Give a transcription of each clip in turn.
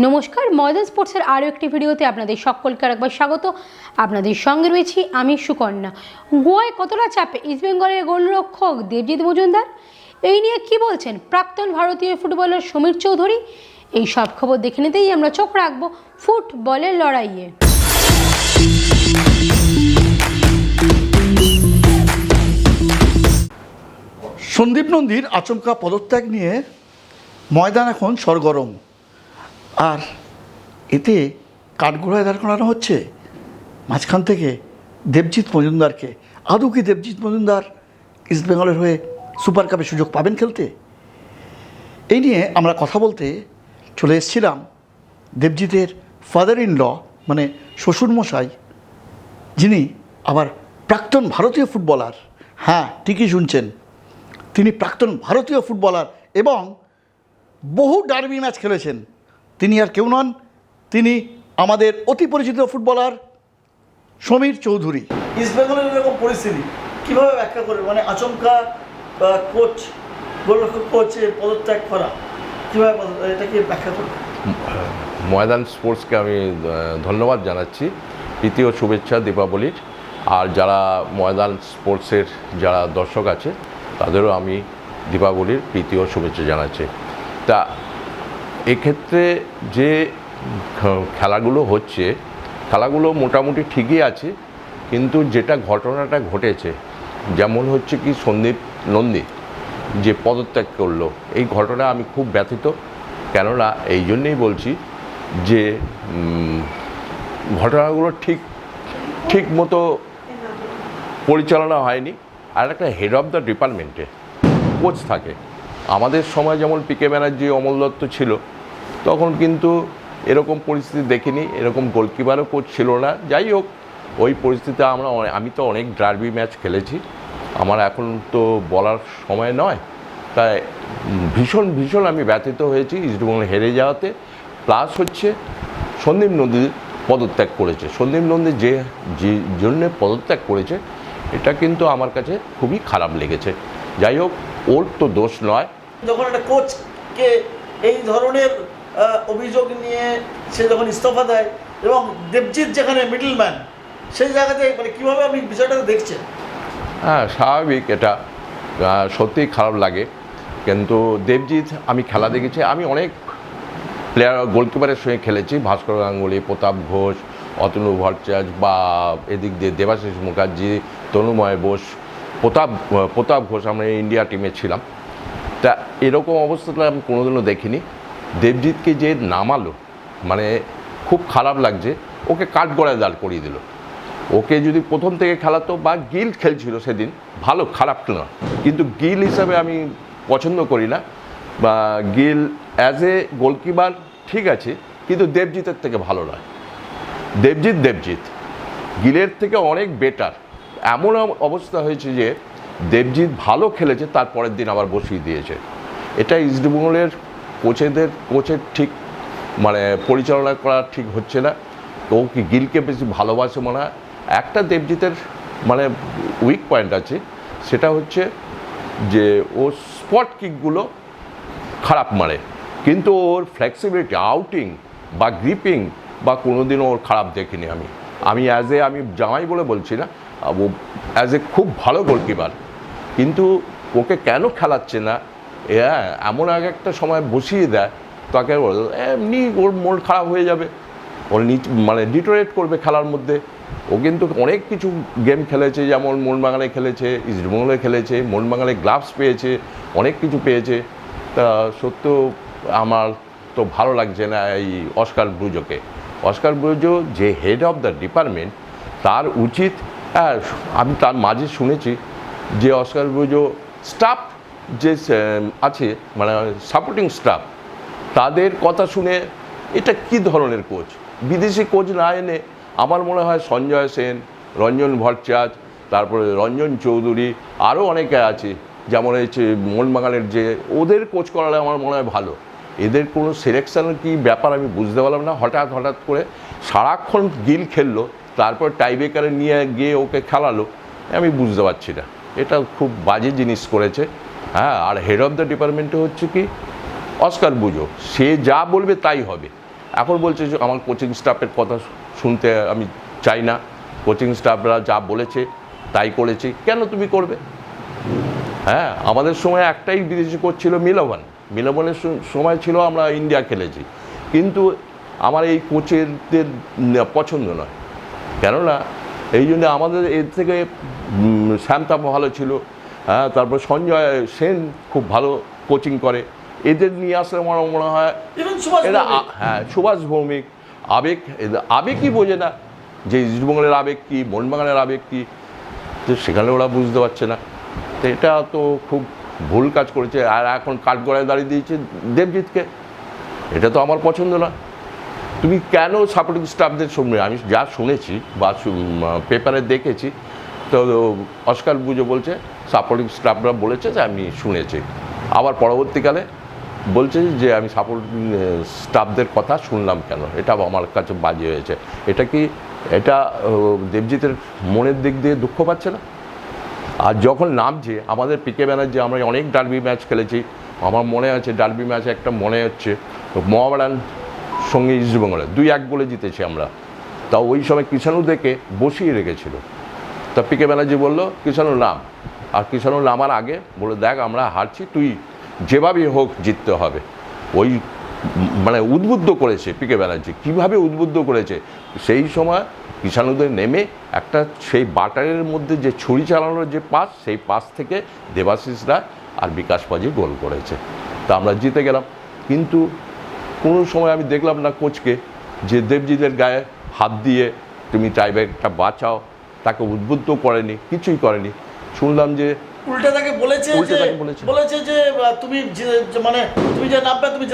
নমস্কার, ময়দান স্পোর্টসের আরও একটি ভিডিওতে আপনাদের সকলকে আরেকবার স্বাগত। আপনাদের সঙ্গে রয়েছি আমি সুকন্যা। গোয়ায় কতটা চাপে ইস্টবেঙ্গলের গোলরক্ষক দেবজিৎ মজুমদার, এই নিয়ে কি বলছেন প্রাক্তন ভারতীয় ফুটবলার সমীর চৌধুরী, এই সব খবর দেখে নিতেই আমরা চোখ রাখবো ফুটবলের লড়াইয়ে। সন্দীপ নন্দীর আচমকা পদত্যাগ নিয়ে ময়দান এখন সরগরম, আর এতে কাঠগোড়ায় দাঁড় করানো হচ্ছে মাঝখান থেকে দেবজিৎ মজুমদারকে। আদৌ কি দেবজিৎ মজুমদার ইস্টবেঙ্গলের হয়ে সুপার কাপে সুযোগ পাবেন খেলতে? এই নিয়ে আমরা কথা বলতে চলে এসেছিলাম দেবজিতের ফাদার ইন ল, মানে শ্বশুরমশাই, যিনি আবার প্রাক্তন ভারতীয় ফুটবলার। হ্যাঁ, ঠিকই শুনছেন, তিনি প্রাক্তন ভারতীয় ফুটবলার এবং বহু ডার্বি ম্যাচ খেলেছেন। তিনি আর কেউ নন, তিনি আমাদের অতি পরিচিত ফুটবলার সমীর চৌধুরী। ইস্টবেঙ্গলের এরকম পরিস্থিতি কীভাবে ব্যাখ্যা করবে, মানে আচমকা কোচ, গোলরক্ষক কোচের পদত্যাগ করা, কীভাবে এটাকে ব্যাখ্যা করবে? ময়দান স্পোর্টসকে আমি ধন্যবাদ জানাচ্ছি, প্রীতি ও শুভেচ্ছা দীপাবলির। আর যারা ময়দান স্পোর্টসের যারা দর্শক আছে তাদেরও আমি দীপাবলির প্রীতি ও শুভেচ্ছা জানাচ্ছি। তা এক্ষেত্রে যে খেলাগুলো হচ্ছে, খেলাগুলো মোটামুটি ঠিকই আছে, কিন্তু যেটা ঘটনাটা ঘটেছে, যেমন হচ্ছে কি সন্দীপ নন্দী যে পদত্যাগ করলো, এই ঘটনা আমি খুব ব্যথিত। কেননা এই জন্যেই বলছি যে ঘটনাগুলো ঠিক মতো পরিচালনা হয়নি। আর একটা হেড অফ দ্য ডিপার্টমেন্টে কোচ থাকে। আমাদের সময় যেমন পিকে ব্যানার্জি, অমল দত্ত ছিল, তখন কিন্তু এরকম পরিস্থিতি দেখিনি, এরকম গোলকিপারও কোচ ছিল না। যাই হোক, ওই পরিস্থিতিতে আমি তো অনেক ডার্বি ম্যাচ খেলেছি, আমার এখন তো বলার সময় নয়। তাই ভীষণ আমি ব্যথিত হয়েছি ইস্টবেঙ্গল হেরে যাওয়াতে। প্লাস হচ্ছে সন্দীপ নন্দী পদত্যাগ করেছে, সন্দীপ নন্দী যে জন্যে পদত্যাগ করেছে, এটা কিন্তু আমার কাছে খুবই খারাপ লেগেছে। যাই হোক, ওর তো দোষ নয়। যখন একটা কোচকে এই ধরনের অভিযোগ নিয়ে সে যখন ইস্তফা দেয় এবং দেবজিৎ যেখানে মিডলম্যান, সেই জায়গাতে মানে কীভাবে আপনি বিষয়টা দেখছেন? হ্যাঁ, স্বাভাবিক, এটা সত্যিই খারাপ লাগে। কিন্তু দেবজিৎ, আমি খেলা দেখেছি, আমি অনেক প্লেয়ার গোলকিপারের সঙ্গে খেলেছি, ভাস্কর গাঙ্গুলি, প্রতাপ ঘোষ, অতনু ভট্টাচার্য, বা এদিক দিয়ে দেবাশিস মুখার্জি, তনুময় বোস, প্রতাপ ঘোষ, আমরা ইন্ডিয়া টিমে ছিলাম। তা এরকম অবস্থাটা আমি কোনোদিনও দেখিনি। দেবজিৎকে যে নামালো, মানে খুব খারাপ লাগছে। ওকে কাঠগড়ায় দাঁড় করিয়ে দিল। ওকে যদি প্রথম থেকে খেলাতো, বা গিল খেলছিল সেদিন, ভালো, খারাপ না, কিন্তু গিল হিসাবে আমি পছন্দ করি না। বা গিল অ্যাজ এ গোলকিপার ঠিক আছে, কিন্তু দেবজিতের থেকে ভালো নয়। দেবজিৎ গিলের থেকে অনেক বেটার। এমন অবস্থা হয়েছে যে দেবজিৎ ভালো খেলেছে, তারপরের দিন আবার বসিয়ে দিয়েছে। এটা ইস্টবেঙ্গলের কোচের ঠিক মানে পরিচালনা করা ঠিক হচ্ছে না। ও কি গিলকে বেশি ভালোবাসে মনে হয়। একটা দেবজিতের মানে উইক পয়েন্ট আছে, সেটা হচ্ছে যে ও স্পট কিকগুলো খারাপ মারে, কিন্তু ওর ফ্লেক্সিবিলিটি, আউটিং বা গ্রিপিং বা কোনোদিনও ওর খারাপ দেখিনি। আমি আমি জামাই বলে বলছি না, ও অ্যাজ এ খুব ভালো গোলকিপার, কিন্তু ওকে কেন খেলাচ্ছে না? এমন একটা সময় বসিয়ে দেয়, তাকে এমনি ওর মন খারাপ হয়ে যাবে, ওর মানে ডিটোরেট করবে খেলার মধ্যে। ও কিন্তু অনেক কিছু গেম খেলেছে, যেমন মোহনবাগানে খেলেছে, ইস্টবেঙ্গলে খেলেছে, মোহনবাগানে গ্লাভস পেয়েছে, অনেক কিছু পেয়েছে। তা সত্য আমার তো ভালো লাগছে না এই অস্কার ব্রুজো যে হেড অফ দ্য ডিপার্টমেন্ট, তার উচিত, আমি তার মাঝে শুনেছি যে অস্কার ব্রুজো স্টাফ যে আছে, মানে সাপোর্টিং স্টাফ, তাদের কথা শুনে এটা কি ধরনের কোচ, বিদেশি কোচ না এনে আমার মনে হয় সঞ্জয় সেন, রঞ্জন ভট্টাচার্য, তারপরে রঞ্জন চৌধুরী, আরও অনেকে আছে, যেমন হচ্ছে মোহনবাগানের, যে ওদের কোচ করালে আমার মনে হয় ভালো। এদের কোনো সিলেকশানের কি ব্যাপার আমি বুঝতে পারলাম না। হঠাৎ করে সারাক্ষণ গিল খেললো, তারপর টাইব্রেকারে নিয়ে গিয়ে ওকে খেলালো, আমি বুঝতে পারছি না। এটা খুব বাজে জিনিস করেছে। হ্যাঁ, আর হেড অফ দ্য ডিপার্টমেন্টে হচ্ছে কি অস্কার ব্রুজো, সে যা বলবে তাই হবে। এখন বলছে যে আমার কোচিং স্টাফের কথা শুনতে আমি চাই না, কোচিং স্টাফরা যা বলেছে তাই করেছি। কেন তুমি করবে? হ্যাঁ, আমাদের সময় একটাই বিদেশি কোচ ছিল, মিলনের সময় ছিল আমরা ইন্ডিয়া খেলেছি, কিন্তু আমার এই কোচেরদের পছন্দ নয়। কেননা এই জন্য আমাদের এর থেকে শ্যামতাপ ভালো ছিল, হ্যাঁ, তারপর সঞ্জয় সেন খুব ভালো কোচিং করে, এদের নিয়ে আসলে আমার মনে হয় এরা, হ্যাঁ, সুভাষ ভৌমিক, আবেগই বোঝে না যে ইস্টবেঙ্গলের আবেগ কী, মোহনবাগানের আবেগ কী, তো সেখানে ওরা বুঝতে পারছে না। তো এটা তো খুব ভুল কাজ করেছে। আর এখন কাঠগড়ায় দাঁড়িয়ে দিয়েছে দেবজিৎকে, এটা তো আমার পছন্দ না। তুমি কেন সাপোর্টিং স্টাফদের সামনে, আমি যা শুনেছি বা পেপারে দেখেছি, তো অস্কার বুঝে বলছে সাপোর্টিং স্টাফরা বলেছে যে আমি শুনেছি, আবার পরবর্তীকালে বলছে যে আমি সাপোর্টিং স্টাফদের কথা শুনলাম কেন, এটা আমার কাছে বাজে হয়েছে। এটা কি, এটা দেবজিতের মনের দিক দিয়ে দুঃখ পাচ্ছে না? আর যখন নামছে আমাদের পিকে ব্যানার্জি, আমরা অনেক ডার্বি ম্যাচ খেলেছি, আমার মনে আছে ডার্বি ম্যাচ একটা মনে হচ্ছে মোহামেডান সঙ্গে ইস্টবেঙ্গলের 2-1 বলে জিতেছি আমরা, তা ওই সময় কিষাণু দেখে বসিয়ে রেখেছিল। তা পিকে ব্যানার্জি বললো কিষাণু নাম, আর কিষাণু নামার আগে বলে দেখ আমরা হারছি, তুই যেভাবেই হোক জিততে হবে। ওই মানে উদ্বুদ্ধ করেছে পিকে ব্যানার্জি, কীভাবে উদ্বুদ্ধ করেছে। সেই সময় কিষাণুদের নেমে একটা সেই বাটারের মধ্যে যে ছুরি চালানোর যে পাস, সেই পাস থেকে দেবাশিস রায় আর বিকাশ পাজি গোল করেছে, তা আমরা জিতে গেলাম। কিন্তু কোনো সময় আমি দেখলাম না কোচকে যে দেবজিতের গায়ে হাত দিয়ে তুমি টাইব্রেকটা বাঁচাও, তাকে উদ্বুদ্ধ করেনি, কিছুই করেনি। শুনলাম যে উল্টে তাকে বলেছে যে তুমি মানে তুমি যে নামবে তুমি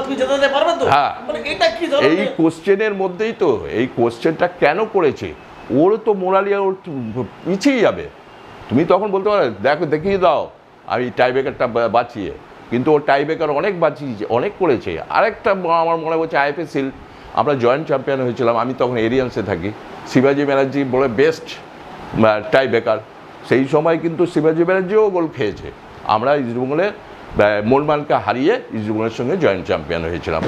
তুমি যেতে পারবে তো। হ্যাঁ, মানে এটা কি এই কোশ্চেনের মধ্যেই তো, এই কোশ্চেনটা কেন করেছে, ওর তো মোরালিয়া ওর পিছিয়ে যাবে। তুমি তখন বলতে পারো দেখো দেখিয়ে দাও আমি টাইব্রেকারটা বাঁচিয়ে, কিন্তু ও টাইব্রেকার অনেক বাঁচিয়েছে, অনেক করেছে। আরেকটা আমার মনে হচ্ছে আইএফএসিল আমরা জয়েন্ট চ্যাম্পিয়ন হয়েছিলাম, আমি তখন এরিয়ান্সে থাকি, শিবাজি ব্যানার্জি বলে বেস্ট টাইব্রেকার, সেই সময় কিন্তু শিবাজি ব্যানার্জিও গোল খেয়েছে। আমরা ইস্টবেঙ্গলে মোহনবাগানকে হারিয়ে ইস্টবেঙ্গলের সঙ্গে জয়েন্ট চ্যাম্পিয়ন হয়েছিলাম।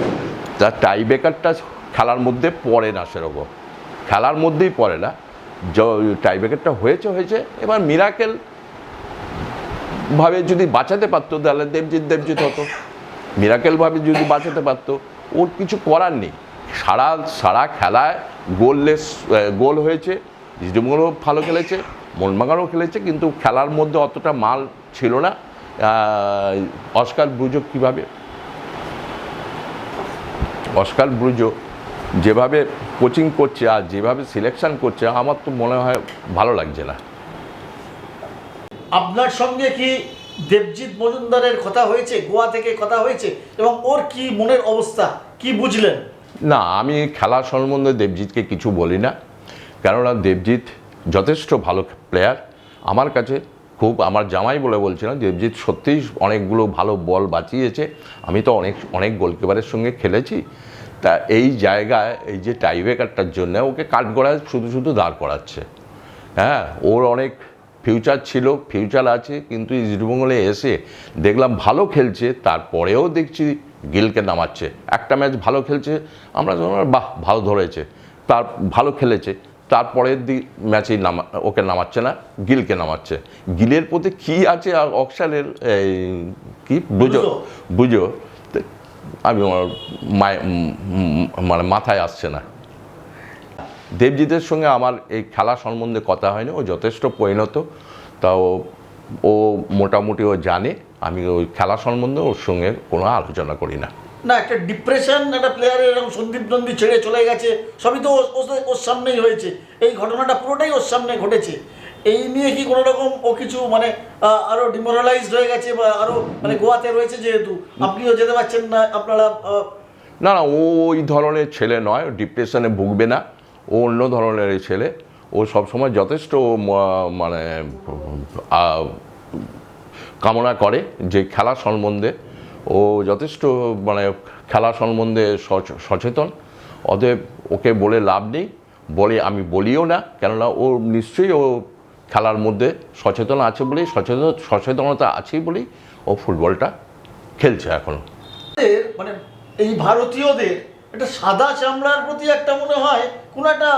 তা টাইব্রেকারটা খেলার মধ্যে পড়ে না, সেরকম খেলার মধ্যেই পড়ে না। টাইব্রেকারটা হয়েছে। এবার মিরাকেল ভাবে যদি বাঁচাতে পারতো তাহলে দেবজিৎ হতো, মিরাকেল ভাবে যদি বাঁচাতে পারতো। ওর কিছু করার নেই, সারা খেলায় গোল হয়েছে, ইস্টবেঙ্গলও ভালো খেলেছে, মোহনবাগানও খেলেছে, কিন্তু খেলার মধ্যে অতটা মাল ছিল না। অস্কার ব্রুজো যেভাবে কোচিং করছে আর যেভাবে সিলেকশন করছে, আমার তো মনে হয় ভালো লাগছে না। আপনার সঙ্গে কি দেবজিৎ মজুমদারের কথা হয়েছে, গোয়া থেকে কথা হয়েছে, এবং ওর কি মনের অবস্থা কি বুঝলেন? না, আমি খেলা সম্বন্ধে দেবজিৎকে কিছু বলি না, কেননা দেবজিৎ যথেষ্ট ভালো প্লেয়ার। আমার কাছে খুব, আমার জামাই বলে বলছিলাম, দেবজিৎ সত্যিই অনেকগুলো ভালো বল বাঁচিয়েছে। আমি তো অনেক গোলকিপারের সঙ্গে খেলেছি। তা এই জায়গায় এই যে টাইব্রেকারটার জন্য ওকে কাঠগড়ায় শুধু দাঁড় করাচ্ছে। হ্যাঁ, ওর অনেক ফিউচার আছে, কিন্তু ইস্টবেঙ্গলে এসে দেখলাম ভালো খেলছে, তারপরেও দেখছি গিলকে নামাচ্ছে। একটা ম্যাচ ভালো খেলছে, আমরা বাহ ভালো ধরেছে, তার ভালো খেলেছে, তারপরের ম্যাচেই ওকে নামাচ্ছে না, গিলকে নামাচ্ছে। গিলের প্রতি কী আছে আর অক্সালের কি বুঝো আমি মানে মাথায় আসছে না। দেবজিতের সঙ্গে আমার এই খেলা সম্বন্ধে কথা হয়নি, ও যথেষ্ট পরিণত, তাও ও মোটামুটি ও জানে। আমি ওই খেলা সম্বন্ধে ওর সঙ্গে কোনো আলোচনা করি না। না, একটা ডিপ্রেশন একটা প্লেয়ারের, এরকম সন্দীপ নন্দী ছেড়ে চলে গেছে, সবই তো ওর সামনেই হয়েছে, এই ঘটনাটা পুরোটাই ওর সামনে ঘটেছে। এই নিয়ে কি কোনো রকম ও কিছু মানে আরো ডিমোরালাইজড হয়ে গেছে, বা আরো মানে গোয়াতে রয়েছে যেহেতু, আপনিও যেতে পারছেন না, আপনারা না, ও ওই ধরনের ছেলে নয়, ডিপ্রেশনে ভুগবে না, ও অন্য ধরনের ছেলে। ও সবসময় যথেষ্ট মানে কামনা করে যে খেলা সম্বন্ধে, ও যথেষ্ট মানে খেলা সম্বন্ধে সচেতন। অতএব ওকে বলে লাভ নেই, আমি বলিও না, কেননা ও নিশ্চয়ই ও খেলার মধ্যে সচেতন আছে বলেই, সচেতনতা আছেই বলেই ও ফুটবলটা খেলছে এখনো। মানে এই ভারতীয়দের এটা সাদা চামড়ার প্রতি একটা মনে হয় কোনো একটা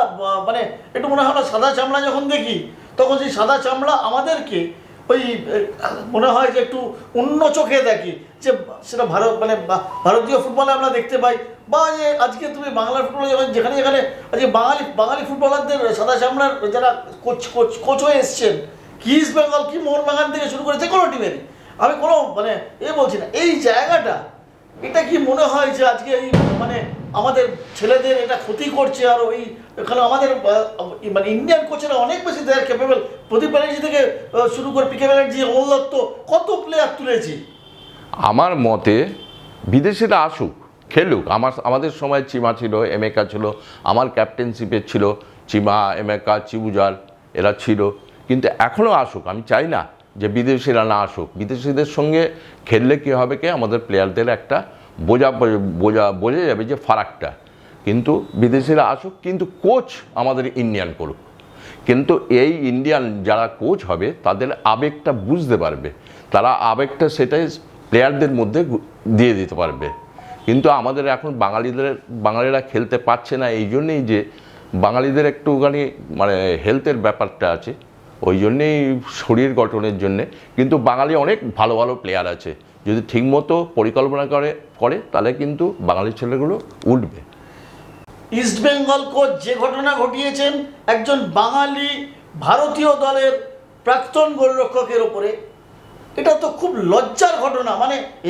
মানে একটু মনে হয় আমরা সাদা চামড়া যখন দেখি তখন সেই সাদা চামড়া আমাদেরকে ওই মনে হয় যে একটু অন্য চোখে দেখি, যে সেটা ভারতীয় ফুটবলে আমরা দেখতে পাই, বা যে আজকে তুমি বাংলার ফুটবলে যখন যেখানে যেখানে আজকে বাঙালি ফুটবলারদের সাদা চামড়ার যারা কোচ হয়ে এসছেন, কি ইস্ট বেঙ্গল কি মোহনবাগান থেকে শুরু করে যে কোনো টিমেরই, আমি কোনো বলছি না, এই জায়গাটা এটা কি মনে হয় যে আজকে এই আমাদের ছেলেদের এটা ক্ষতি করছে? আর ওই এখানে আমাদের ইন্ডিয়ান কোচেরা অনেক বেশি দেয়ার ক্যাপেবল। প্রদীপ ব্যানার্জি থেকে শুরু করে পিকে ব্যানার্জি, অমল দত্ত, কত প্লেয়ার তুলেছি। আমার মতে বিদেশিরা আসুক, খেলুক। আমাদের সময় চিমা ছিল, এমেকা ছিল, আমার ক্যাপ্টেনশিপে ছিল চিমা, এমেকা, চিবুজার, এরা ছিল। কিন্তু এখনও আসুক, আমি চাই না যে বিদেশিরা না আসুক। বিদেশিদের সঙ্গে খেললে কী হবে, আমাদের প্লেয়ারদের একটা বোঝা যাবে যে ফারাকটা। কিন্তু বিদেশিরা আসুক, কিন্তু কোচ আমাদের ইন্ডিয়ান করুক। কিন্তু এই ইন্ডিয়ান যারা কোচ হবে তাদের আবেগটা বুঝতে পারবে, তারা আবেগটা সেটাই প্লেয়ারদের মধ্যে দিয়ে দিতে পারবে। কিন্তু আমাদের এখন বাঙালিরা খেলতে পারছে না, এই জন্যেই যে বাঙালিদের একটুখানি হেলথের ব্যাপারটা আছে, ওই জন্যেই শরীর গঠনের জন্যে। কিন্তু বাঙালি অনেক ভালো ভালো প্লেয়ার আছে, যদি ঠিকমতো পরিকল্পনা করে তাহলে কিন্তু বাঙালি ছেলেগুলো উঠবে। ইস্ট বেঙ্গল কোচ যে ঘটনা ঘটিয়েছেন একজন বাঙালি ভারতীয় দলের প্রাক্তন গোলরক্ষকের ওপরে, এটা তো খুব লজ্জার ঘটনা।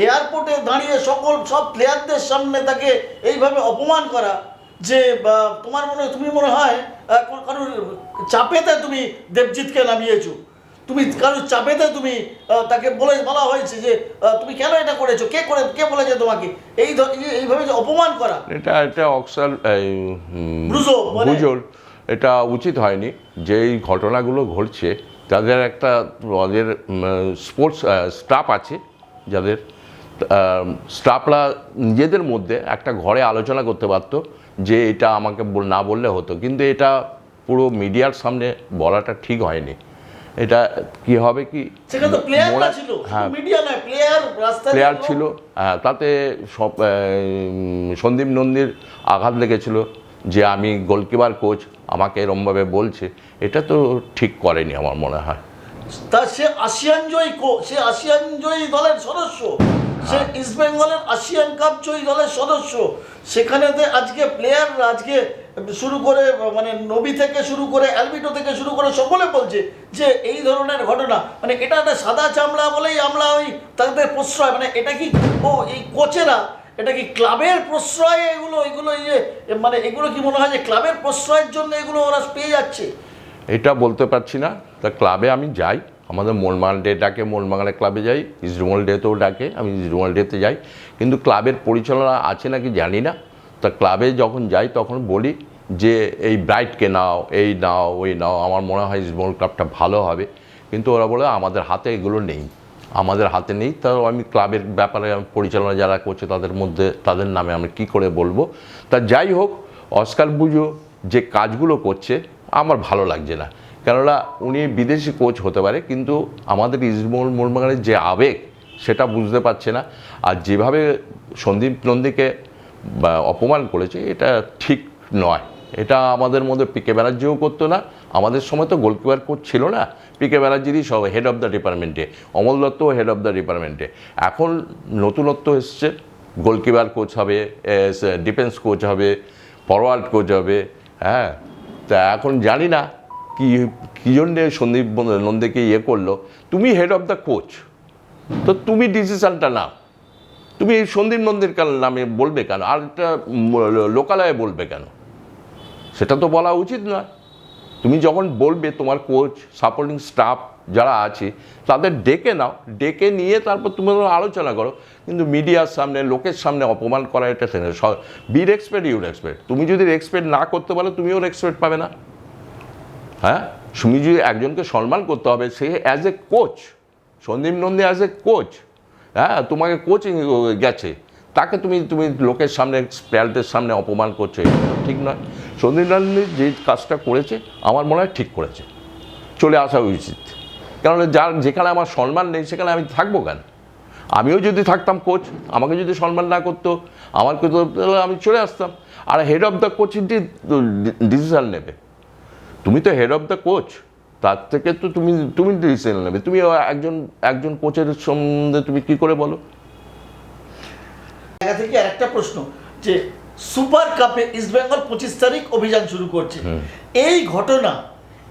এয়ারপোর্টে দাঁড়িয়ে সব প্লেয়ারদের সামনে তাকে এইভাবে অপমান করা, যে তুমি মনে হয় কারোর চাপেতে তুমি দেবজিৎকে নামিয়েছো, তুমি কারোর চাপেতে তুমি তাকে বলা হয়েছে যে তুমি কেন এটা করেছো, কে বলেছে তোমাকে, এইভাবে যে অপমান করা, এটা অক্সাল বুঝোর, এটা উচিত হয়নি। যে এই ঘটনাগুলো ঘটছে, যাদের ওদের স্পোর্টস স্টাফ আছে, যাদের স্টাফরা নিজেদের মধ্যে একটা ঘরে আলোচনা করতে পারতো যে এটা আমাকে না বললে হতো। কিন্তু এটা পুরো মিডিয়ার সামনে বলাটা ঠিক হয়নি। এটা কি হবে কি, প্লেয়ার ছিল, তাতে সন্দীপ নন্দীর আঘাত লেগেছিল যে আমি গোলকিপার কোচ আমাকে এরমভাবে বলছে, এটা তো ঠিক করেনি আমার মনে হয়। তা সে আসিয়ান জয়ী দলের সদস্য, সে ইস্ট বেঙ্গলের আসিয়ান কাপ জয়ী দলের সদস্য। সেখানেতে আজকে প্লেয়ার আজকে শুরু করে নবী থেকে শুরু করে অ্যালবিটো থেকে শুরু করে সকলে বলছে যে এই ধরনের ঘটনা এটা একটা সাদা চামড়া বলেই আমরা ওই তাদের প্রশ্রয়, এটা কি এই কোচেরা, এটা কি ক্লাবের প্রশ্রয়ে এগুলো এগুলো কি মনে হয় যে ক্লাবের প্রশ্রয়ের জন্য এগুলো ওরা পেয়ে যাচ্ছে? এটা বলতে পারছি না। তা ক্লাবে আমি যাই, আমাদের মোহনবাগান ডে ডাকে, মোহনবাগানের ক্লাবে যাই, ইস্টবেঙ্গল ডেতেও ডাকে, আমি ইস্টবেঙ্গল ডেতে যাই। কিন্তু ক্লাবের পরিচালনা আছে নাকি জানি না। তা ক্লাবে যখন যাই তখন বলি যে এই ব্রাইটকে নাও, এই নাও, ওই নাও, আমার মনে হয় ইস্টবেঙ্গল ক্লাবটা ভালো হবে। কিন্তু ওরা বলে আমাদের হাতে এগুলো নেই, আমাদের হাতে নেই। তাও আমি ক্লাবের ব্যাপারে পরিচালনা যারা করছে তাদের নামে আমি কি করে বলবো। তা যাই হোক, অস্কার বুজো যে কাজগুলো করছে আমার ভালো লাগছে না। কেননা উনি বিদেশি কোচ হতে পারে, কিন্তু আমাদের ইস্টবেঙ্গল মোহনবাগানের যে আবেগ সেটা বুঝতে পারছে না। আর যেভাবে সন্দীপ নন্দীকে অপমান করেছে, এটা ঠিক নয়। এটা আমাদের মধ্যে পিকে ব্যানার্জিও করতো না, আমাদের সময় তো গোলকিপার কোচ ছিল না, পিকে ব্যানার্জিরই সব হেড অফ দ্য ডিপার্টমেন্টে, অমল দত্তও হেড অফ দ্য ডিপার্টমেন্টে। এখন নতুনত্ব এসছে, গোলকিপার কোচ হবে, ডিফেন্স কোচ হবে, ফরওয়ার্ড কোচ হবে। হ্যাঁ, তা এখন জানি না কী জন্যে সন্দীপ নন্দীকে করলো। তুমি হেড অফ দ্য কোচ, তো তুমি ডিসিশনটা নাও। তুমি সন্দীপ নন্দীর নামে বলবে কেন, আর একটা লোকালয়ে বলবে কেন? সেটা তো বলা উচিত নয়। তুমি যখন বলবে, তোমার কোচ, সাপোর্টিং স্টাফ যারা আছে তাদের ডেকে নাও, ডেকে নিয়ে তারপর তুমি আলোচনা করো। কিন্তু মিডিয়ার সামনে, লোকের সামনে অপমান করা, এটা বি রেসপেক্ট ইউ রেসপেক্ট। তুমি যদি রেসপেক্ট না করতে পারো, তুমিও রেসপেক্ট পাবে না। হ্যাঁ, তুমি যদি একজনকে সম্মান করতে হবে, সে as a coach, Sandeep Nandi as a coach, হ্যাঁ, তোমাকে কোচিং গেছে, তাকে তুমি লোকের সামনে, প্লেয়ারদের সামনে অপমান করছো, এটা ঠিক নয়। সন্দীপ নন্দী যে কাজটা করেছে আমার মনে হয় ঠিক করেছে, চলে আসা উচিত। কারণ যেখানে আমার সম্মান নেই সেখানে আমি থাকবো কেন? আমিও যদি থাকতাম কোচ, আমাকে যদি সম্মান না করতো, আমার করতো, তাহলে আমি চলে আসতাম। আর হেড অফ দ্য কোচই ডিসিশন নেবে। তুমি তো হেড অফ দ্য কোচ, তার থেকে তো তুমি ডিসিশন নেবে। তুমি একজন কোচের সম্বন্ধে তুমি কি করে বলো? জায়গা থেকে আরেকটা প্রশ্ন, যে সুপার কাপে ইস্টবেঙ্গল 25 তারিখ অভিযান শুরু করছে, এই ঘটনা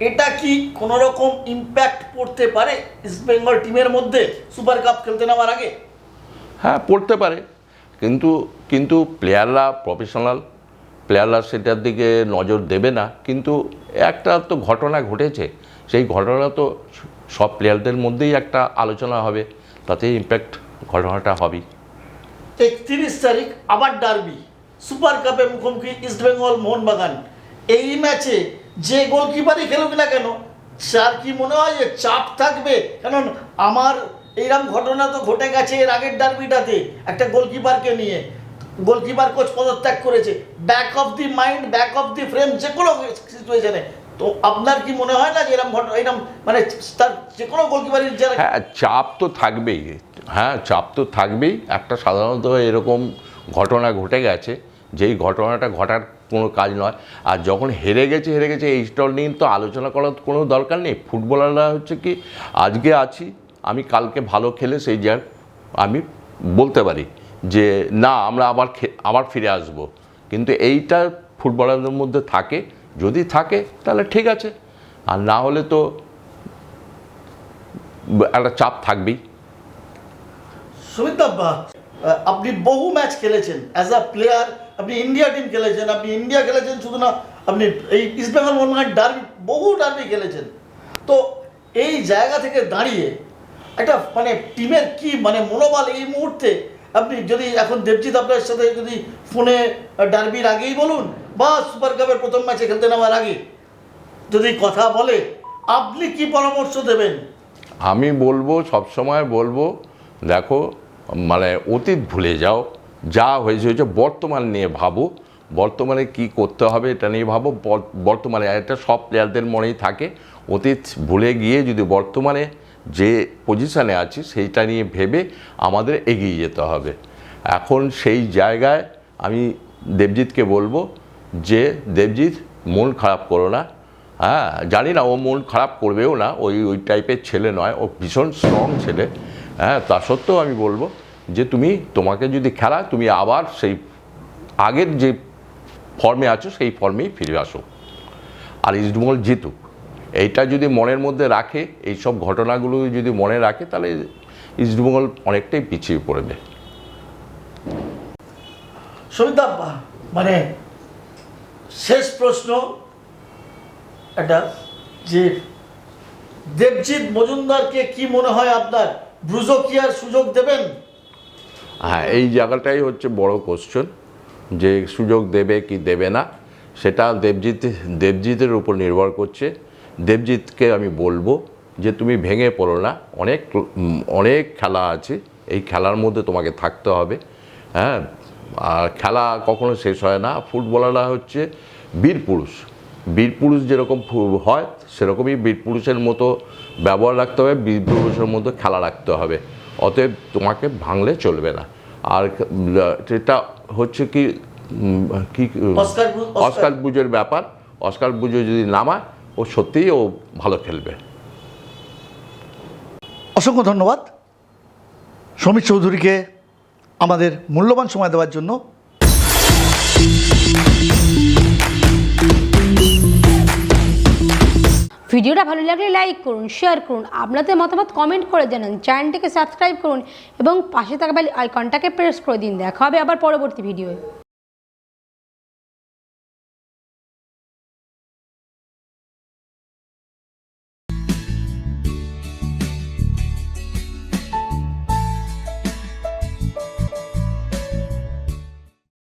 এটা কি কোনো রকম ইম্প্যাক্ট পড়তে পারে ইস্টবেঙ্গল টিমের মধ্যে সুপার কাপ খেলতে নেওয়ার আগে? হ্যাঁ, পড়তে পারে, কিন্তু প্লেয়াররা প্রফেশনাল, প্লেয়াররা সেটার দিকে নজর দেবে না। কিন্তু একটা তো ঘটনা ঘটেছে, সেই ঘটনা তো সব প্লেয়ারদের মধ্যেই একটা আলোচনা হবে, তাতে ইম্প্যাক্ট ঘটনাটা হবেই। 31 তারিখ আবার ডার্বি, সুপার কাপে মুখোমুখি ইস্টবেঙ্গল মোহনবাগান। এই ম্যাচে যে গোলকিপারই খেলুক না কেন, স্যার কি মনে হয় যে চাপ থাকবে? কারণ আমার এইরকম ঘটনা তো ঘটে গেছে এর আগের ডার্বিটাতে, একটা গোলকিপারকে নিয়ে গোলকিপার কোচ পদত্যাগ করেছে। Back of the mind, back of the frame, যে কোনো সিচুয়েশনে। তো আপনার কি মনে হয় না যে এরকম মানে তার যে কোনো গোলকিপারের যারা... হ্যাঁ, চাপ তো থাকবেই। হ্যাঁ, চাপ তো থাকবেই। একটা সাধারণত এরকম ঘটনা ঘটে গেছে, যেই ঘটনাটা ঘটার কোনো কাজ নয়। আর যখন হেরে গেছে এই স্টল নিয়ে তো আলোচনা করার কোনো দরকার নেই। ফুটবলাররা হচ্ছে কি, আজকে আছি আমি, কালকে ভালো খেলে সেই জায়গায় আমি বলতে পারি যে না, আমরা আবার ফিরে আসব। কিন্তু এইটা ফুটবলারদের মধ্যে থাকে, যদি থাকে তাহলে ঠিক আছে, আর না হলে তো একটা চাপ থাকবেই। সুমিত দা, আপনি বহু ম্যাচ খেলেছেন অ্যাজ আ প্লেয়ার, আপনি ইন্ডিয়া টিম খেলেছেন, আপনি ইন্ডিয়া খেলেছেন শুধু না, আপনি এই ইস্টবেঙ্গল মোহনবাগান ডার্বি, বহু ডার্বি খেলেছেন। তো এই জায়গা থেকে দাঁড়িয়ে একটা মানে টিমের কি মানে মনোবল এই মুহূর্তে, আপনি যদি এখন দেবজিৎ আপনার সাথে যদি ফোনে ডার্বির আগেই বলুন বা সুপার কাপের প্রথম ম্যাচে খেলতে নেওয়ার আগে যদি কথা বলে, আপনি কি পরামর্শ দেবেন? আমি বলবো, সবসময় বলবো, দেখো মানে অতীত ভুলে যাও, যা হয়েছে বর্তমান নিয়ে ভাবো, বর্তমানে কি করতে হবে এটা নিয়ে ভাবো। বর্তমানে এটা সব প্লেয়ারদের মনেই থাকে। অতীত ভুলে গিয়ে যদি বর্তমানে যে পজিশানে আছি সেইটা নিয়ে ভেবে আমাদের এগিয়ে যেতে হবে। এখন সেই জায়গায় আমি দেবজিৎকে বলবো যে দেবজিৎ, মন খারাপ করো না। হ্যাঁ, জানি না ও মন খারাপ করবেও না, ওই টাইপের ছেলে নয়, ও ভীষণ স্ট্রং ছেলে। হ্যাঁ, তা সত্ত্বেও আমি বলবো যে তোমাকে যদি খেলা, তুমি আবার সেই আগের যে ফর্মে আছো সেই ফর্মেই ফিরে আসো, আর ইস্টবেঙ্গল জিতুক। এইটা যদি মনের মধ্যে রাখে, এইসব ঘটনাগুলো যদি মনে রাখে, তাহলে ইস্টবেঙ্গল অনেকটাই পিছিয়ে পড়বে। সুমিতা, মানে শেষ প্রশ্ন এটা, যে দেবজিৎ মজুমদারকে কি মনে হয় আপনার, ব্রুজো কি আর সুযোগ দেবেন? হ্যাঁ, এই জায়গাটাই হচ্ছে বড় কোশ্চেন, যে সুযোগ দেবে কি দেবে না, সেটা দেবজিতের উপর নির্ভর করছে। দেবজিৎকে আমি বলবো যে তুমি ভেঙে পড়ো না, অনেক খেলা আছে, এই খেলার মধ্যে তোমাকে থাকতে হবে। হ্যাঁ, আর খেলা কখনো শেষ হয় না। ফুটবলাররা হচ্ছে বীর পুরুষ যেরকম হয় সেরকমই বীর পুরুষের মতো ব্যবহার রাখতে হবে, বীর পুরুষের মতো খেলা রাখতে হবে। অতএব তোমাকে ভাঙলে চলবে না। আর এটা হচ্ছে কি অস্কার বুজের ব্যাপার। অস্কার বুজো যদি নামায়, ও সত্যিই ও ভালো খেলবে। অসংখ্য ধন্যবাদ সমীর চৌধুরীকে আমাদের মূল্যবান সময় দেওয়ার জন্য। ভিডিওটা ভালো লাগলে লাইক করুন, শেয়ার করুন, আপনাদের মতামত কমেন্ট করে জানান, চ্যানেলটিকে সাবস্ক্রাইব করুন এবং পাশে থাকা বেল আইকনটাকে প্রেস করে দিন। দেখা হবে আবার পরবর্তী ভিডিওয়ে।